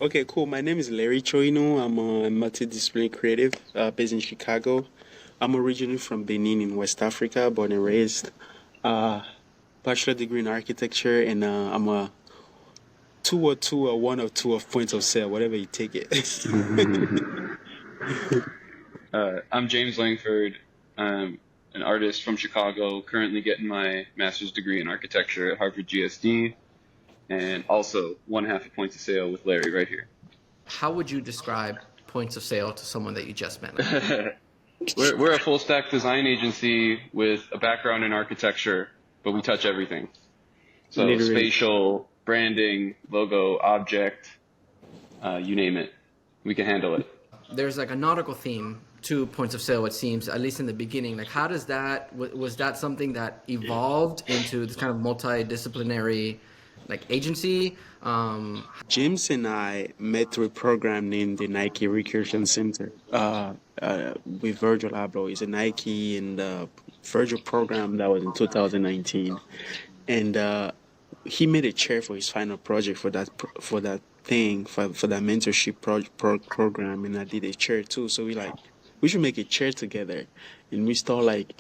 Okay, cool. My name is Larry Tchogninou. I'm a multidisciplinary creative based in Chicago. I'm originally from Benin in West Africa, born and raised. Uh, Bachelor degree in architecture, and I'm a two or two or one or two of points of sale, whatever you take it. I'm James Langford. I'm an artist from Chicago, currently getting my master's degree in architecture at Harvard GSD, and also one half a point of sale with Larry right here. How would you describe points of sale to someone that you just met? We're a full stack design agency with a background in architecture, but we touch everything. So Literally. spatial, branding, logo, object, you name it, we can handle it. There's like a nautical theme to points of sale, it seems, at least in the beginning. Like, how does that, was that something that evolved into this kind of multidisciplinary like agency? James and I met through a program named the Nike Recreation Center with Virgil Abloh. It's a Nike and Virgil program that was in 2019. And he made a chair for his final project for that thing for that mentorship program, and I did a chair too. So we should make a chair together, and we start like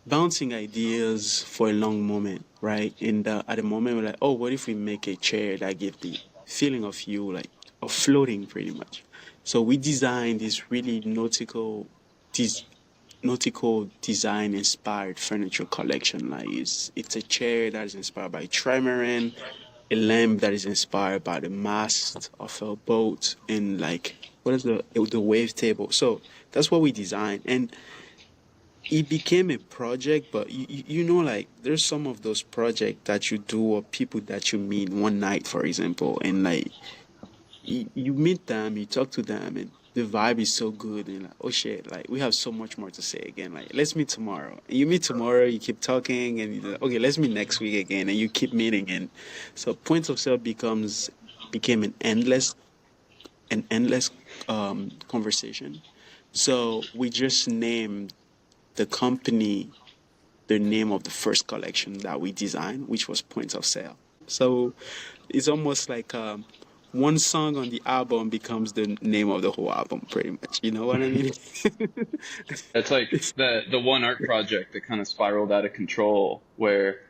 bouncing ideas for a long moment, right? And at the moment we're like, oh, what if we make a chair that gives the feeling of you like of floating pretty much? So we designed this really nautical design inspired furniture collection. Like it's a chair that is inspired by trimaran, a lamp that is inspired by the mast of a boat, and like what is the wave table. So that's what we designed, and it became a project. But you know, like there's some of those projects that you do or people that you meet one night, for example, and like you meet them, you talk to them, and the vibe is so good, and like, oh shit, like we have so much more to say again. Like, let's meet tomorrow. And you meet tomorrow, you keep talking, and you're like, okay, let's meet next week again, and you keep meeting, and so points of sale became an endless conversation. So we just named the company the name of the first collection that we designed, which was Points of Sale. So it's almost like one song on the album becomes the name of the whole album, pretty much. You know what I mean? It's like the one art project that kind of spiraled out of control where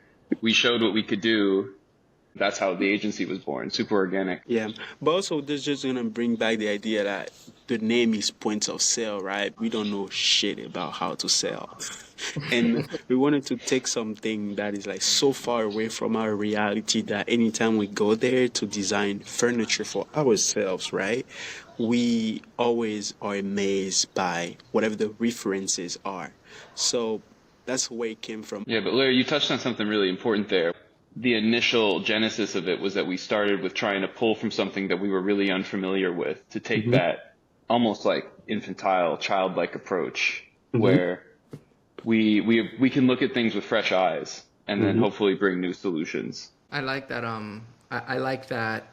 we showed what we could do. That's how the agency was born, super organic. Yeah, but also this just gonna bring back the idea that the name is Points of Sale, right? We don't know shit about how to sell. And we wanted to take something that is like so far away from our reality that anytime we go there to design furniture for ourselves, right? We always are amazed by whatever the references are. So that's where it came from. Yeah, but Larry, you touched on something really important there. The initial genesis of it was that we started with trying to pull from something that we were really unfamiliar with to take that almost like infantile, childlike approach where we can look at things with fresh eyes and then hopefully bring new solutions. I like that. I like that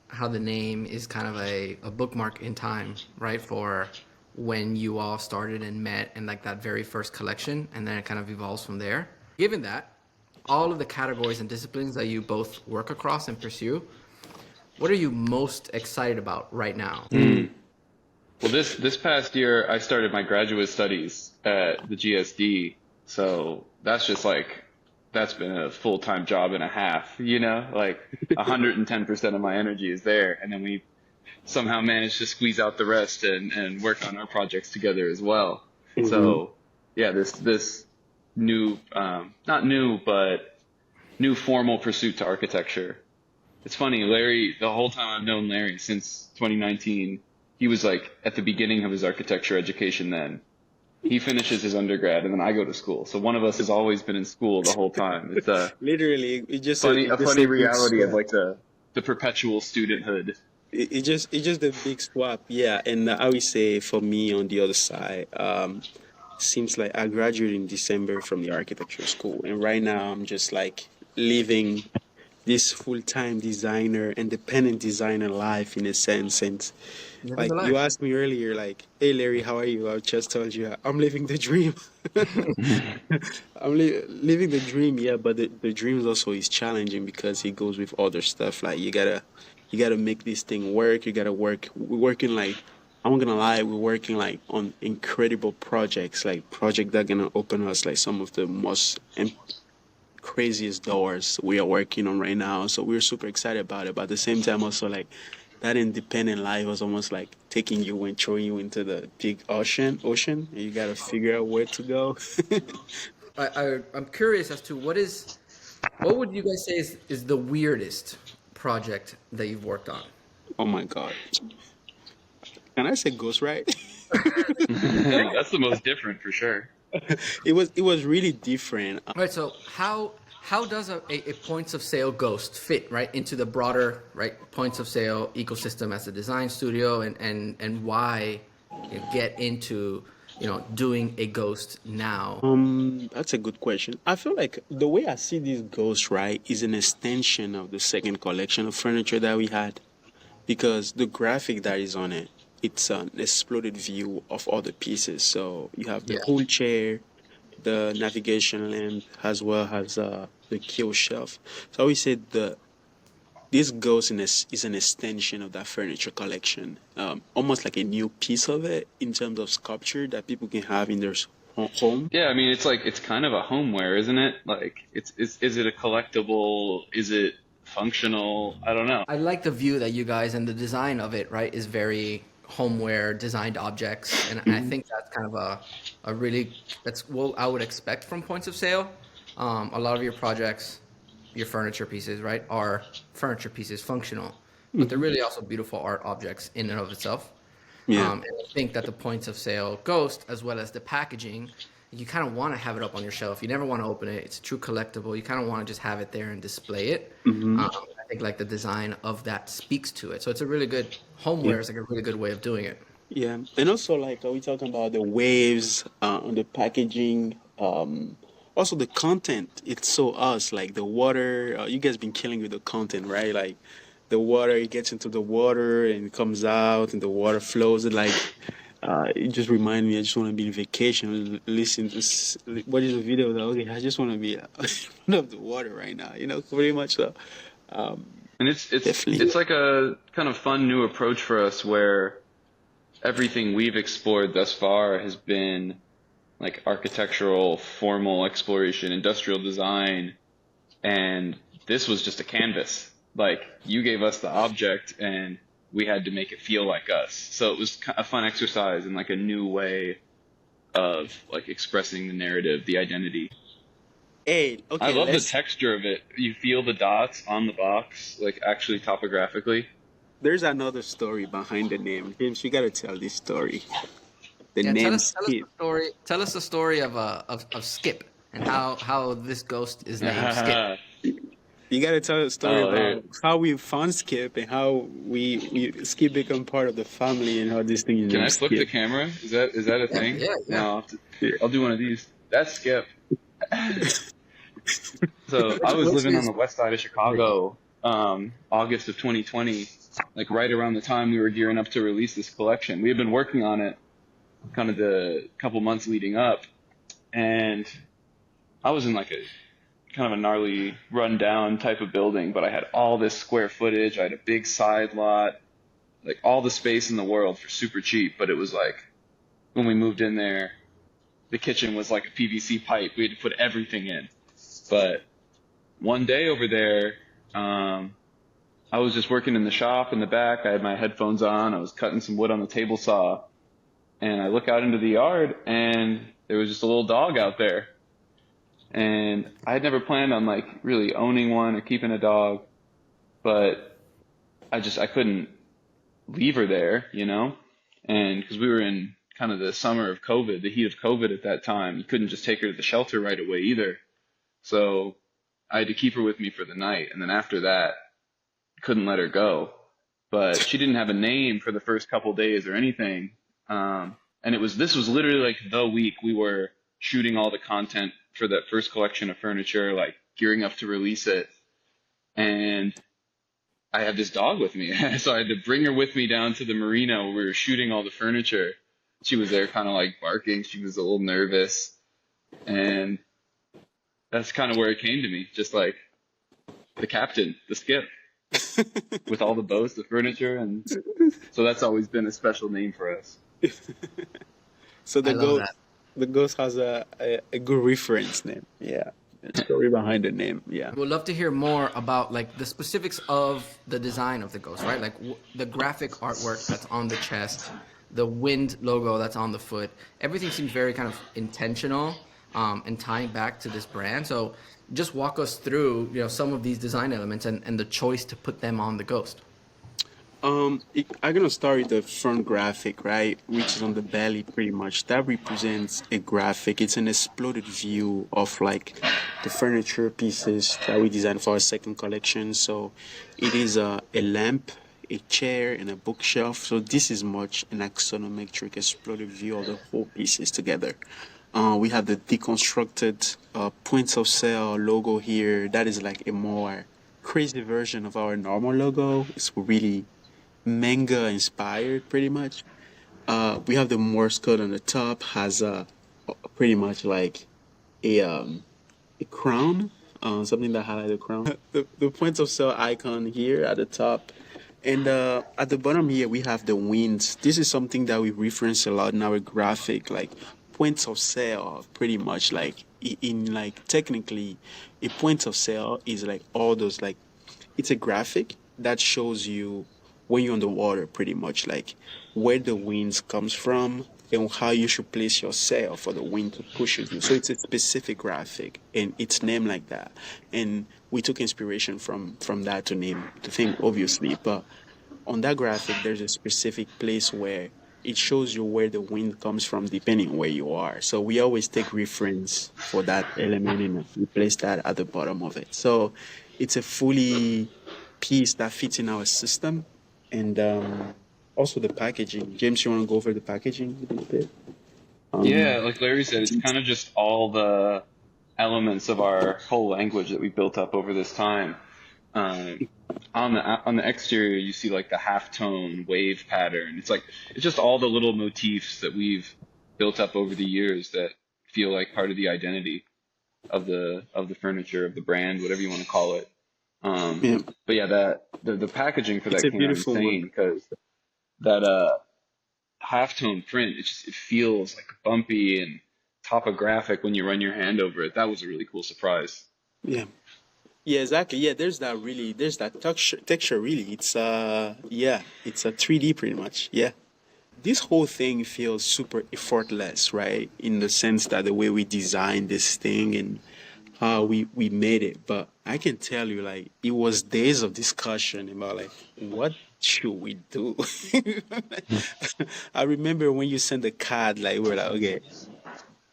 how the name is kind of a bookmark in time, right? For when you all started and met and like that very first collection, and then it kind of evolves from there. Given that, all of the categories and disciplines that you both work across and pursue, what are you most excited about right now? Well, this past year, I started my graduate studies at the GSD. So that's just like, that's been a full-time job and a half, you know, like 110% of my energy is there. And then we somehow managed to squeeze out the rest and work on our projects together as well. So yeah, this new, not new, but new formal pursuit to architecture. It's funny, Larry, the whole time I've known Larry since 2019, he was like at the beginning of his architecture education then. He finishes his undergrad and then I go to school. So one of us has always been in school the whole time. It's a Literally, it just funny reality of like the perpetual studenthood. It just a big swap, yeah. And I would say for me on the other side, seems like I graduated in December from the architecture school, and right now I'm just like living this full-time designer, independent designer life in a sense. And Living like the you life. asked me earlier, like, hey Larry, how are you? I just told you I'm living the dream. Living the dream, yeah, but the dream also is challenging because it goes with other stuff. Like you gotta You got to make this thing work. You got to work. We're working like, I'm not gonna lie, we're working like on incredible projects, like project that gonna open us like some of the most craziest doors we are working on right now. So we're super excited about it. But at the same time, also like that independent life was almost like taking you and throwing you into the big ocean, and you gotta figure out where to go. I'm curious as to what would you guys say is the weirdest project that you've worked on? Oh my god. Can I say ghostwrite? That's the most different for sure. It was really different. Right. So how does a points of sale ghost fit right into the broader right points of sale ecosystem as a design studio, and why get into doing a ghost now? That's a good question. I feel like the way I see this ghostwrite is an extension of the second collection of furniture that we had, because the graphic that is on it, it's an exploded view of all the pieces. So you have the Yeah. whole chair, the navigation lamp, as well as the kill shelf. So we said this goes is an extension of that furniture collection, almost like a new piece of it in terms of sculpture that people can have in their home. Yeah, I mean, it's like it's kind of a homeware, isn't it? Like, is it a collectible? Is it functional? I don't know. I like the view that you guys and the design of it, right, is very homeware designed objects, and I think that's kind of a really that's what I would expect from points of sale. A lot of your projects, your furniture pieces, right, are furniture pieces, functional, but they're really also beautiful art objects in and of itself. Yeah. And I think that the points of sale ghost, as well as the packaging, you kind of want to have it up on your shelf. You never want to open it. It's a true collectible. You kind of want to just have it there and display it. I think like the design of that speaks to it. So it's a really good Yeah. homeware. Is like a really good way of doing it. Yeah, and also like are we talking about the waves on the packaging? Also the content. It's so us like the water. You guys been killing with the content, right? Like the water, it gets into the water and it comes out, and the water flows. Like it just remind me. I just want to be in vacation, listen to what is the video though? Okay, I just want to be in front of the water right now. Pretty much so. Um, And it's Definitely. like a kind of fun new approach for us where everything we've explored thus far has been like architectural, formal exploration, industrial design, and this was just a canvas. Like you gave us the object and we had to make it feel like us. So it was a fun exercise and like a new way of like expressing the narrative, the identity. Hey, I okay, love the let's. texture of it. You feel the dots on the box, like actually topographically. There's another story behind the name. James, you gotta tell this story. The Yeah, name tell us the Skip. story. Tell us the story of Skip and how this ghost is named Skip. You gotta tell a story Oh, there. about how we found Skip and how we Skip become part of the family and how this thing is Can named I flip the Skip. camera? Is that a Yeah, thing? yeah, yeah. No, Yeah. I'll do one of these. That's Skip. So I was What's living on his? the west side of Chicago, August of 2020, like right around the time we were gearing up to release this collection. We had been working on it kind of the couple months leading up, and I was in like a kind of a gnarly rundown type of building, but I had all this square footage. I had a big side lot, like all the space in the world for super cheap. But it was like when we moved in there, the kitchen was like a PVC pipe. We had to put everything in. But one day over there, I was just working in the shop in the back. I had my headphones on. I was cutting some wood on the table saw, and I look out into the yard, and there was just a little dog out there. And I had never planned on like really owning one or keeping a dog, but I couldn't leave her there, and because we were in kind of the summer of COVID, the heat of COVID at that time, you couldn't just take her to the shelter right away either. So I had to keep her with me for the night, and then after that, couldn't let her go. But she didn't have a name for the first couple days or anything. And this was literally like the week we were shooting all the content for that first collection of furniture, like gearing up to release it. And I had this dog with me. So I had to bring her with me down to the marina where we were shooting all the furniture. She was there kind of like barking. She was a little nervous. And that's kind of where it came to me. Just like the captain, the Skip. with all the boats, the furniture, and so that's always been a special name for us. So I love that. the ghost has a good reference name. Yeah, a story behind the name. Yeah. We'd love to hear more about like the specifics of the design of the ghost, right? Like the graphic artwork that's on the chest, the wind logo that's on the foot. Everything seems very kind of intentional, and tying back to this brand. So just walk us through, some of these design elements and the choice to put them on the ghost. I'm gonna start with the front graphic, right, which is on the belly, pretty much. That represents a graphic. It's an exploded view of like the furniture pieces that we designed for our second collection. So it is a lamp, a chair, and a bookshelf. So this is much an axonometric exploded view of the whole pieces together. We have the deconstructed points of sale logo here. That is like a more crazy version of our normal logo. It's really manga inspired pretty much. We have the Morse code on the top, has pretty much like a crown, something that highlights the crown. The point of sale icon here at the top. And at the bottom here, we have the winds. This is something that we reference a lot in our graphic, like points of sale, pretty much like in like technically, a point of sale is like all those like it's a graphic that shows you when you're on the water, pretty much like where the winds comes from and how you should place your sail for the wind to push you. So it's a specific graphic and it's named like that. And we took inspiration from that to name the thing, obviously. But on that graphic, there's a specific place where it shows you where the wind comes from depending on where you are. So we always take reference for that element and we place that at the bottom of it. So it's a fully piece that fits in our system. And also the packaging. James, you want to go over the packaging a little bit? Yeah, like Larry said, it's kind of just all the elements of our whole language that we built up over this time. Um, on the exterior, you see like the halftone wave pattern. It's just all the little motifs that we've built up over the years that feel like part of the identity of the furniture, of the brand, whatever you want to call it. Yeah, But yeah, that the packaging for it's that a came out beautiful insane one. because that halftone print, it feels like bumpy and topographic when you run your hand over it. That was a really cool surprise. Yeah. Yeah, exactly. Yeah, there's that texture really. It's a 3D pretty much. Yeah. This whole thing feels super effortless, right? In the sense that the way we designed this thing and how we made it. But I can tell you, like, it was days of discussion about like what should we do. I remember when you sent the card, like we were like, okay,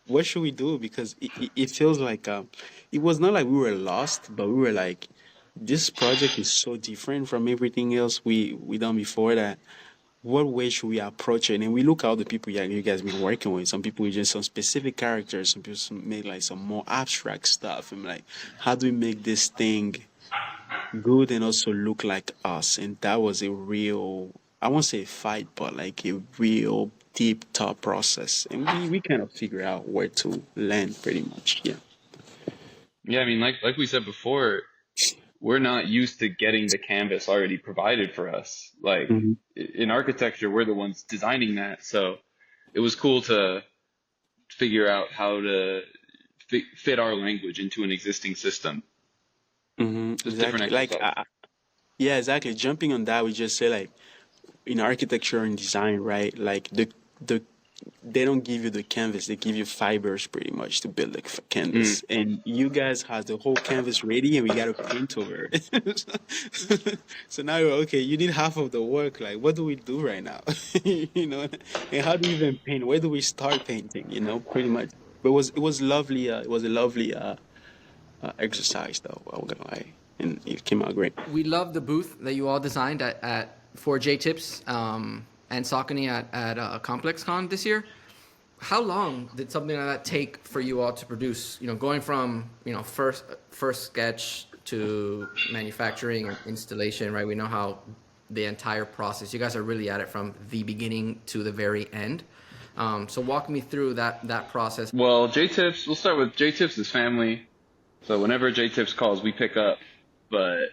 what should we do? Because it feels like it was not like we were lost, but we were like, this project is so different from everything else we done before that what way should we approach it? And we look at all the people you guys been working with. Some people with just some specific characters. Some people made like some more abstract stuff. And like, how do we make this thing good and also look like us? And that was a real, I won't say fight, but like a real deep thought process. And we kind of figure out where to land pretty much. Yeah. Yeah, I mean, like we said before, we're not used to getting the canvas already provided for us. Like Hmm. in architecture, we're the ones designing that. So it was cool to figure out how to fit our language into an existing system. Hmm. It's a different Exactly. exercise. Yeah, exactly. Jumping on that, we just say like, in architecture and design, right? Like the they don't give you the canvas; they give you fibers pretty much to build the Mm. canvas. And you guys have the whole canvas ready, and we got to paint over it. So now you're okay. You did half of the work. Like, what do we do right now? You know, and how do we even paint? Where do we start painting? You know, pretty much. But it was lovely. It was a lovely exercise, though. I'm gonna lie, and it came out great. We love the booth that you all designed for J Tips and Saucony at ComplexCon this year. How long did something like that take for you all to produce? Going from first sketch to manufacturing and installation, right? We know how the entire process. You guys are really at it from the beginning to the very end. So walk me through that process. Well, J-Tips, we'll start with J-Tips' family. So whenever J-Tips calls, we pick up. But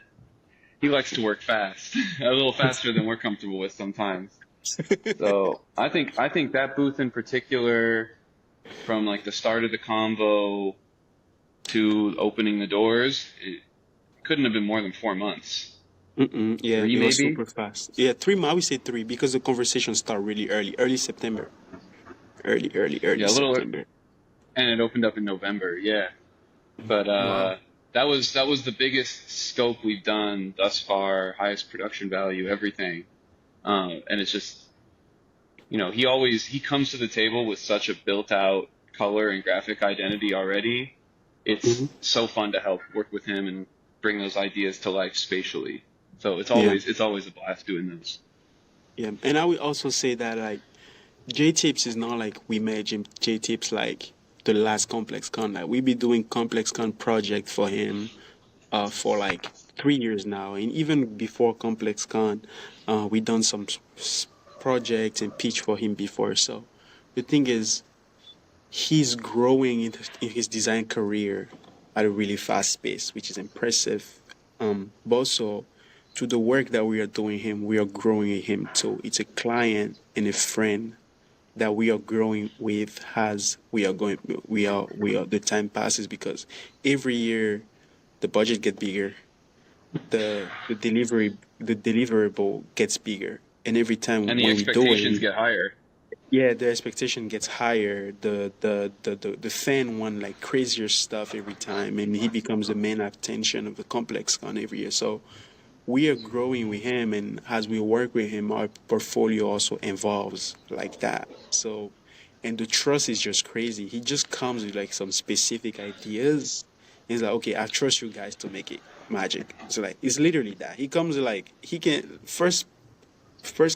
he likes to work fast, a little faster than we're comfortable with sometimes. So I think that booth in particular, from like the start of the convo to opening the doors, it couldn't have been more than 4 months. Yeah, Three it was maybe? super fast. Yeah, 3 months. I would say three because the conversation start really early, early September, early Yeah, a little, September. and it opened up in November. Yeah, but Wow. that was the biggest scope we've done thus far, highest production value, everything. And it's just, he comes to the table with such a built out color and graphic identity already. Hmm. It's so fun to help work with him and bring those ideas to life spatially. So it's Yeah, always it's always a blast doing those. yeah. And I would also say that like J Tips is not like we made J Tips like the last Complex Con. Like we be doing Complex Con project for him for like 3 years now, and even before Complex Con, we done some projects and pitch for him before. So the thing is, he's growing in his design career at a really fast pace, which is impressive. But also to the work that we are doing him, we are growing him too. It's a client and a friend that we are growing with as we are the time passes because every year the budget get bigger, the deliverable gets bigger, and every time And the when we do expectations it, get higher. yeah, the expectation gets higher. The fan want like crazier stuff every time, and he becomes the main attention of the complex con every year. So we are growing with him, and as we work with him, our portfolio also evolves like that. So, and the trust is just crazy. He just comes with like some specific ideas. He's like, okay, I trust you guys to make it magic. So like, it's literally that. He comes like he can first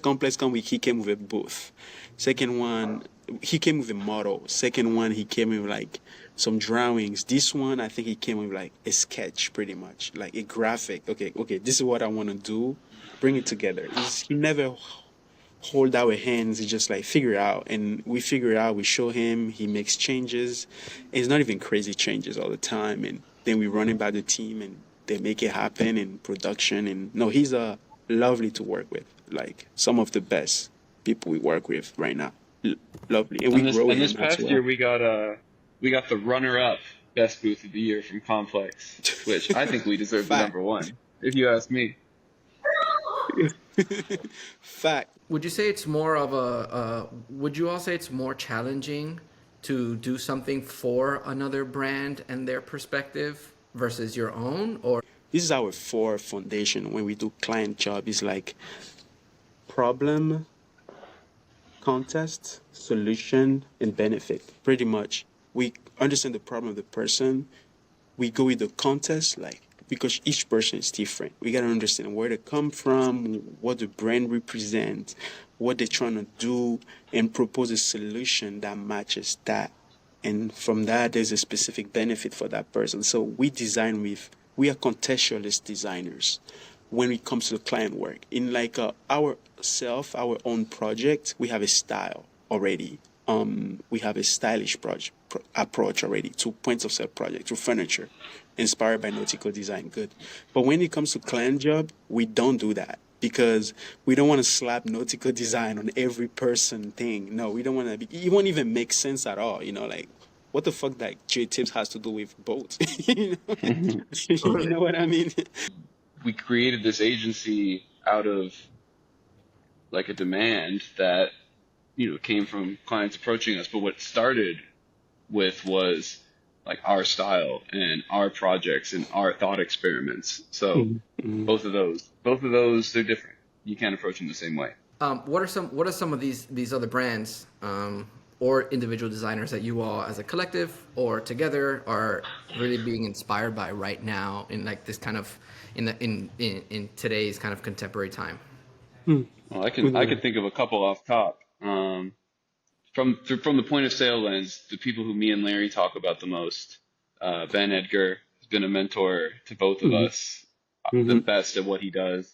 complex come week he came with a booth. Second one he came with a model. Second one he came with like some drawings. This one I think he came with like a sketch pretty much. Like a graphic. Okay, this is what I wanna do. Bring it together. He never hold our hands, he just like figure it out and we figure it out, we show him, he makes changes. It's not even crazy changes all the time and then we run it by the team and they make it happen in production and no, he's lovely to work with. Like some of the best people we work with right now. L- Lovely. And we And this grow and this him as past year well. we got the runner up best booth of the year from Complex, which I think we deserve the Fact. number one, if you ask me. Fact. Would you say it's more of would you all say it's more challenging to do something for another brand and their perspective versus your own? Or This is our fourth foundation when we do client job. Is like problem, contest, solution, and benefit. Pretty much, we understand the problem of the person. We go with the contest, like because each person is different. We gotta understand where they come from, what the brand represents, what they're trying to do, and propose a solution that matches that. And from that, there's a specific benefit for that person. So we are contextualist designers when it comes to the client work. In like our own project, we have a style already. We have a stylish approach already to points of sale project, to furniture, inspired by nautical design. Good. But when it comes to client job, we don't do that because we don't want to slap nautical design on every person thing. No, we don't want to be, it won't even make sense at all. Like what the fuck that J Tips has to do with boats? you know? You know what I mean? We created this agency out of like a demand that came from clients approaching us, but what it started with was like our style and our projects and our thought experiments. So Mhm. both of those, they're different. You can't approach them the same way. what are some of these other brands or individual designers that you all as a collective or together are really being inspired by right now in like this kind of in today's kind of contemporary time? Hmm. Well, I can Good I can one. think of a couple off top. From the point of sale lens, the people who me and Larry talk about the most, Ben Edgar has been a mentor to both of Hmm. us, the Hmm. best at what he does.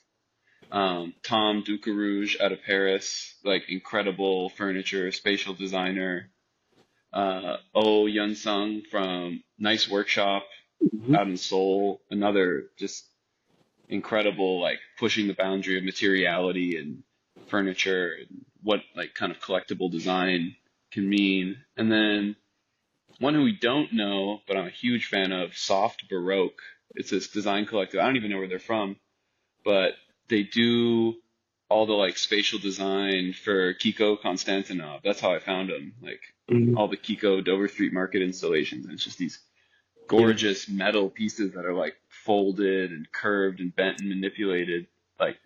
Tom Ducarouge out of Paris, like incredible furniture, spatial designer. Oh Yun Sung from Nice Workshop Hmm. out in Seoul, another just incredible, like pushing the boundary of materiality and furniture and what like kind of collectible design can mean. And then one who we don't know, but I'm a huge fan of, Soft Baroque. It's this design collective. I don't even know where they're from, but they do all the like spatial design for Kiko Konstantinov. That's how I found them. Like Mhm. all the Kiko Dover Street Market installations. And it's just these Yeah. gorgeous metal pieces that are like folded and curved and bent and manipulated, like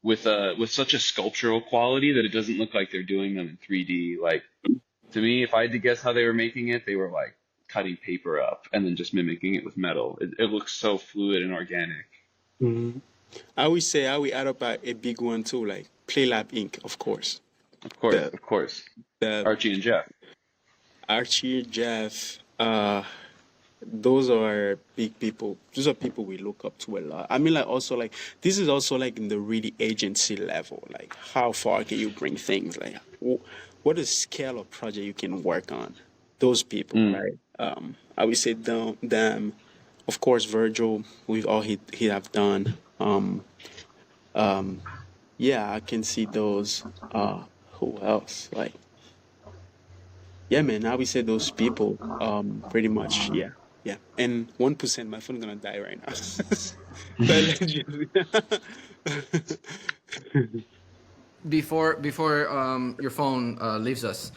with such a sculptural quality that it doesn't look like they're doing them in 3D. Like to me, if I had to guess how they were making it, they were like cutting paper up and then just mimicking it with metal. It looks so fluid and organic. Mhm. I would say I would add up a big one too, like Playlab Inc. Of course. Of course, The of course. the Archie and Jeff. Archie, Jeff, those are big people. Those are people we look up to a lot. I mean, like also like this is also like in the really agency level. Like how far can you bring things? Like what is scale of project you can work on? Those people, Mm. right? I would say them. Of course, Virgil. We've all he have done. Yeah, I can see those. Who else? Like yeah, man, I would say those people, pretty much, yeah, yeah. And 1%, my phone gonna die right now. But allegedly. Before your phone leaves us,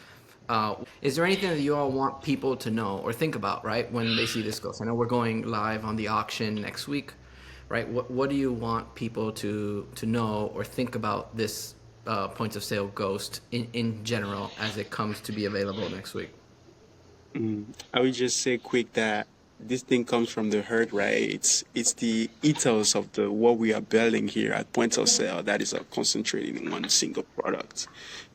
is there anything that you all want people to know or think about, right, when they see this ghost? I know we're going live on the auction next week, right? What do you want people to know or think about this points of sale ghost in general as it comes to be available next week? I would just say quick that this thing comes from the herd, right? It's the ethos of the what we are building here at point of sale that is concentrated in one single product,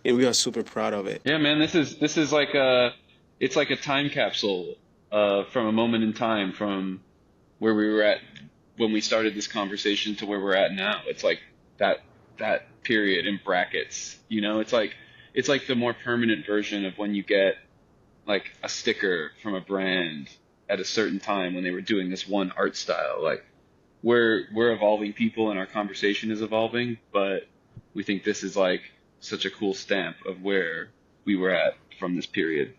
and we are super proud of it. Yeah, man, this is like a it's like a time capsule from a moment in time from where we were at when we started this conversation to where we're at now. It's like that that period in brackets, you know? It's like the more permanent version of when you get like a sticker from a brand at a certain time when they were doing this one art style. Like we're evolving people and our conversation is evolving, but we think this is like such a cool stamp of where we were at from this period.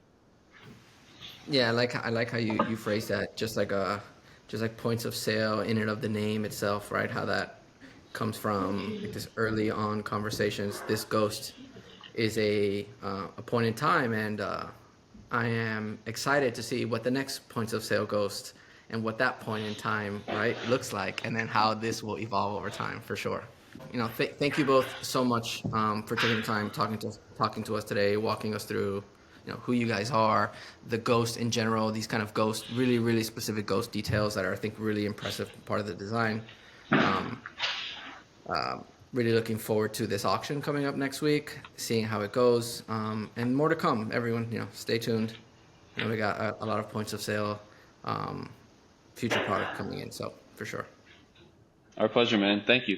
Yeah, I like how you phrase that, just like points of sale in and of the name itself, right? How that comes from like this early on conversations. This ghost is a point in time, and I am excited to see what the next points of sale ghost and what that point in time right looks like, and then how this will evolve over time for sure. You know, thank you both so much for taking the time talking to us today, walking us through, you know, who you guys are, the ghost in general, these kind of ghost, really specific ghost details that are, I think, really impressive part of the design. Um, really looking forward to this auction coming up next week, seeing how it goes, and more to come. Everyone, you know, stay tuned. You know, we got a lot of points of sale, um, future product coming in, so for sure. Our pleasure, man. Thank you.